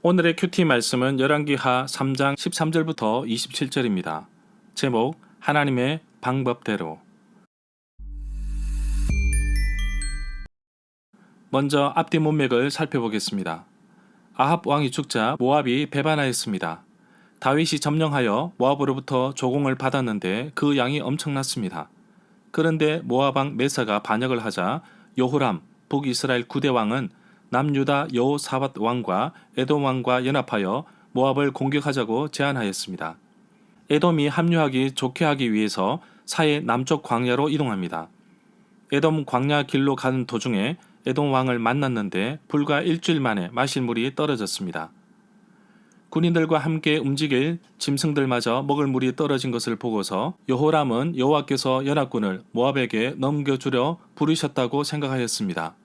오늘의 큐티 말씀은 열왕기하 3장 13절부터 27절입니다. 제목 하나님의 방법대로. 먼저 앞뒤 문맥을 살펴보겠습니다. 아합 왕이 죽자 모압이 배반하였습니다. 다윗이 점령하여 모압으로부터 조공을 받았는데 그 양이 엄청났습니다. 그런데 모압 왕 메사가 반역을 하자 여호람 북이스라엘 9대 왕은 남유다 여호사밧 왕과 에돔 왕과 연합하여 모압을 공격하자고 제안하였습니다. 에돔이 합류하기 좋게 하기 위해서 사해 남쪽 광야로 이동합니다. 에돔 광야 길로 가는 도중에 에돔 왕을 만났는데 불과 일주일 만에 마실 물이 떨어졌습니다. 군인들과 함께 움직일 짐승들마저 먹을 물이 떨어진 것을 보고서 여호람은 여호와께서 연합군을 모압에게 넘겨주려 부르셨다고 생각하였습니다.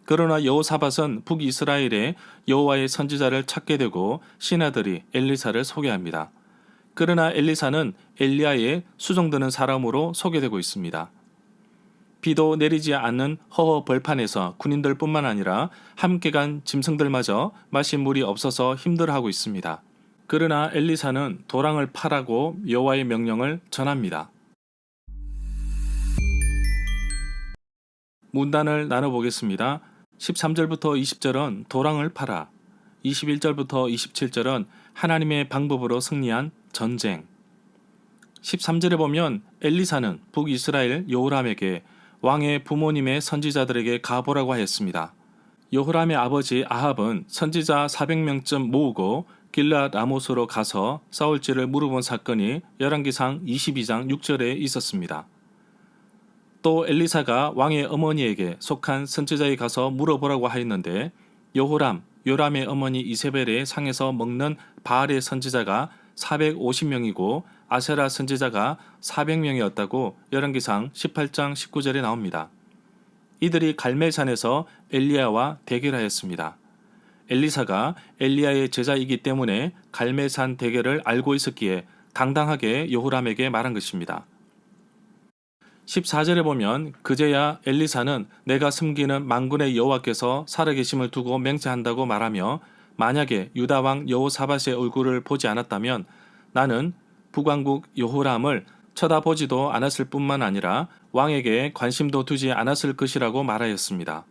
그러나 여호사밧은 북이스라엘에 여호와의 선지자를 찾게 되고 신하들이 엘리사를 소개합니다. 그러나 엘리사는 엘리야의 수종드는 사람으로 소개되고 있습니다. 비도 내리지 않는 허허 벌판에서 군인들뿐만 아니라 함께 간 짐승들마저 마실 물이 없어서 힘들어하고 있습니다. 그러나 엘리사는 도랑을 파라고 여호와의 명령을 전합니다. 문단을 나눠보겠습니다. 13절부터 20절은 도랑을 파라, 21절부터 27절은 하나님의 방법으로 승리한 전쟁. 13절에 보면 엘리사는 북이스라엘 여호람에게 왕의 부모님의 선지자들에게 가보라고 하였습니다. 여호람의 아버지 아합은 선지자 400명쯤 모으고 길앗 라못으로 가서 싸울지를 물어본 사건이 열왕기상 22장 6절에 있었습니다. 또 엘리사가 왕의 어머니에게 속한 선지자에 가서 물어보라고 하였는데 여호람, 요람의 어머니 이세벨의 상에서 먹는 바알의 선지자가 450명이고 아세라 선지자가 400명이었다고 열왕기상 18장 19절에 나옵니다. 이들이 갈멜산에서 엘리야와 대결하였습니다. 엘리사가 엘리야의 제자이기 때문에 갈멜산 대결을 알고 있었기에 당당하게 여호람에게 말한 것입니다. 14절에 보면 그제야 엘리사는 내가 숨기는 만군의 여호와께서 살아계심을 두고 맹세한다고 말하며 만약에 유다 왕 여호사밧의 얼굴을 보지 않았다면 나는 북왕국 여호람을 쳐다보지도 않았을 뿐만 아니라 왕에게 관심도 두지 않았을 것이라고 말하였습니다.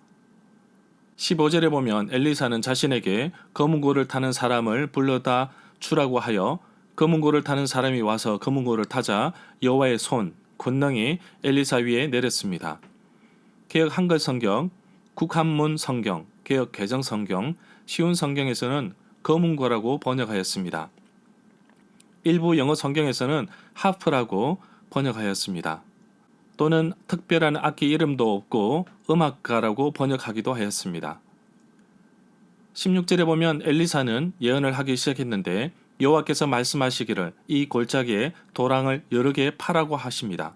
15절에 보면 엘리사는 자신에게 검은고를 타는 사람을 불러다 주라고 하여 검은고를 타는 사람이 와서 검은고를 타자 여호와의 손, 권능이 엘리사 위에 내렸습니다. 개역 한글 성경, 국한문 성경, 개역 개정 성경, 쉬운 성경에서는 검은고라고 번역하였습니다. 일부 영어 성경에서는 하프라고 번역하였습니다. 또는 특별한 악기 이름도 없고 음악가라고 번역하기도 하였습니다. 16절에 보면 엘리사는 예언을 하기 시작했는데 여호와께서 말씀하시기를 이 골짜기에 도랑을 여러 개 파라고 하십니다.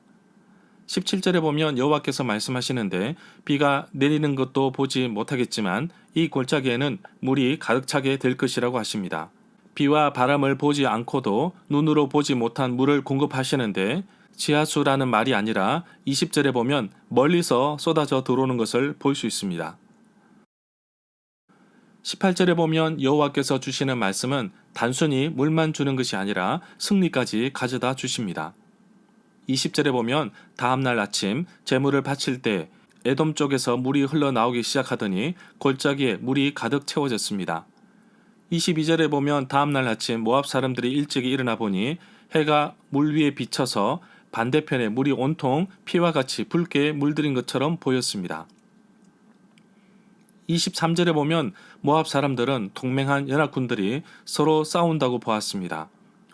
17절에 보면 여호와께서 말씀하시는데 비가 내리는 것도 보지 못하겠지만 이 골짜기에는 물이 가득 차게 될 것이라고 하십니다. 비와 바람을 보지 않고도 눈으로 보지 못한 물을 공급하시는데 지하수라는 말이 아니라 20절에 보면 멀리서 쏟아져 들어오는 것을 볼 수 있습니다. 18절에 보면 여호와께서 주시는 말씀은 단순히 물만 주는 것이 아니라 승리까지 가져다 주십니다. 20절에 보면 다음날 아침 제물을 바칠 때 에돔 쪽에서 물이 흘러나오기 시작하더니 골짜기에 물이 가득 채워졌습니다. 22절에 보면 다음날 아침 모압 사람들이 일찍이 일어나 보니 해가 물 위에 비쳐서 반대편에 물이 온통 피와 같이 붉게 물들인 것처럼 보였습니다. 23절에 보면 모압 사람들은 동맹한 연합군들이 서로 싸운다고 보았습니다.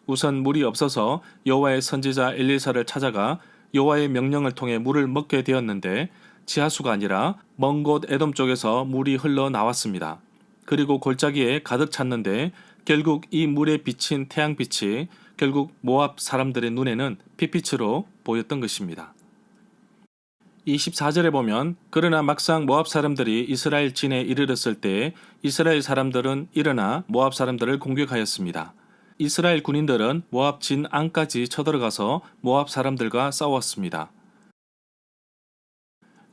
우선 물이 없어서 여호와의 선지자 엘리사를 찾아가 여호와의 명령을 통해 물을 먹게 되었는데 지하수가 아니라 먼 곳 에돔 쪽에서 물이 흘러나왔습니다. 그리고 골짜기에 가득 찼는데 결국 이 물에 비친 태양빛이 결국 모압 사람들의 눈에는 핏빛으로 보였던 것입니다. 24절에 보면 그러나 막상 모압 사람들이 이스라엘 진에 이르렀을 때 이스라엘 사람들은 일어나 모압 사람들을 공격하였습니다. 이스라엘 군인들은 모압 진 안까지 쳐들어가서 모압 사람들과 싸웠습니다.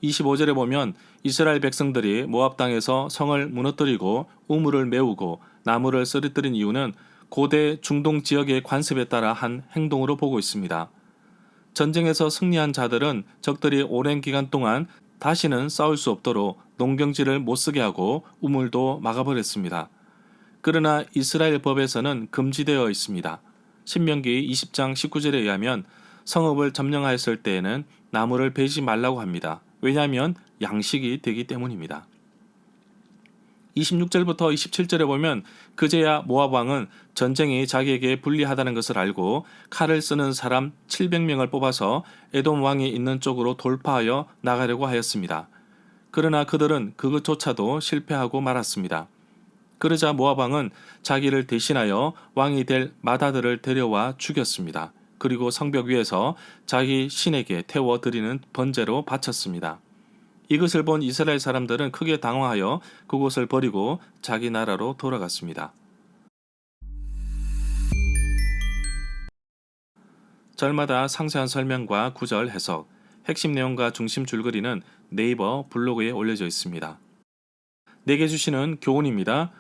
25절에 보면 이스라엘 백성들이 모압 땅에서 성을 무너뜨리고 우물을 메우고 나무를 쓰러뜨린 이유는 고대 중동 지역의 관습에 따라 한 행동으로 보고 있습니다. 전쟁에서 승리한 자들은 적들이 오랜 기간 동안 다시는 싸울 수 없도록 농경지를 못 쓰게 하고 우물도 막아버렸습니다. 그러나 이스라엘 법에서는 금지되어 있습니다. 신명기 20장 19절에 의하면 성읍을 점령하였을 때에는 나무를 베지 말라고 합니다. 왜냐하면 양식이 되기 때문입니다. 26절부터 27절에 보면 그제야 모압 왕은 전쟁이 자기에게 불리하다는 것을 알고 칼을 쓰는 사람 700명을 뽑아서 에돔 왕이 있는 쪽으로 돌파하여 나가려고 하였습니다. 그러나 그들은 그것조차도 실패하고 말았습니다. 그러자 모압 왕은 자기를 대신하여 왕이 될 마다들을 데려와 죽였습니다. 그리고 성벽 위에서 자기 신에게 태워 드리는 번제로 바쳤습니다. 이것을 본 이스라엘 사람들은 크게 당황하여 그곳을 버리고 자기 나라로 돌아갔습니다. 절마다 상세한 설명과 구절 해석, 핵심 내용과 중심 줄거리는 네이버 블로그에 올려져 있습니다. 내게 주시는 교훈입니다.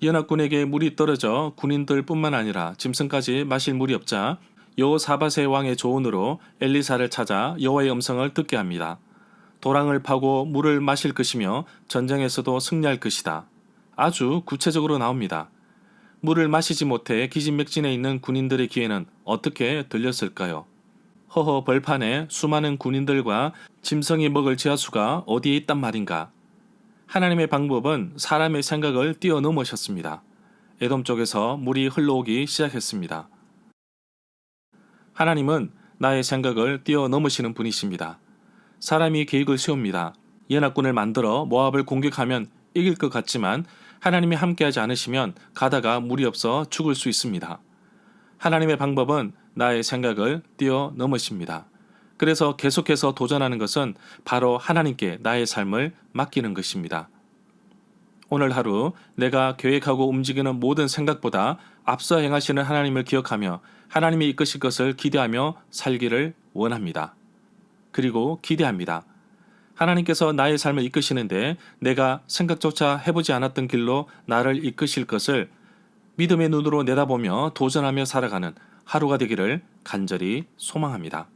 연합군에게 물이 떨어져 군인들뿐만 아니라 짐승까지 마실 물이 없자 여호사밧의 왕의 조언으로 엘리사를 찾아 여호와의 음성을 듣게 합니다. 도랑을 파고 물을 마실 것이며 전쟁에서도 승리할 것이다. 아주 구체적으로 나옵니다. 물을 마시지 못해 기진맥진해 있는 군인들의 귀에는 어떻게 들렸을까요? 허허 벌판에 수많은 군인들과 짐승이 먹을 지하수가 어디에 있단 말인가? 하나님의 방법은 사람의 생각을 뛰어넘으셨습니다. 에돔 쪽에서 물이 흘러오기 시작했습니다. 하나님은 나의 생각을 뛰어넘으시는 분이십니다. 사람이 계획을 세웁니다. 연합군을 만들어 모압을 공격하면 이길 것 같지만 하나님이 함께하지 않으시면 가다가 물이 없어 죽을 수 있습니다. 하나님의 방법은 나의 생각을 뛰어넘으십니다. 그래서 계속해서 도전하는 것은 바로 하나님께 나의 삶을 맡기는 것입니다. 오늘 하루 내가 계획하고 움직이는 모든 생각보다 앞서 행하시는 하나님을 기억하며 하나님이 이끄실 것을 기대하며 살기를 원합니다. 그리고 기대합니다. 하나님께서 나의 삶을 이끄시는데 내가 생각조차 해보지 않았던 길로 나를 이끄실 것을 믿음의 눈으로 내다보며 도전하며 살아가는 하루가 되기를 간절히 소망합니다.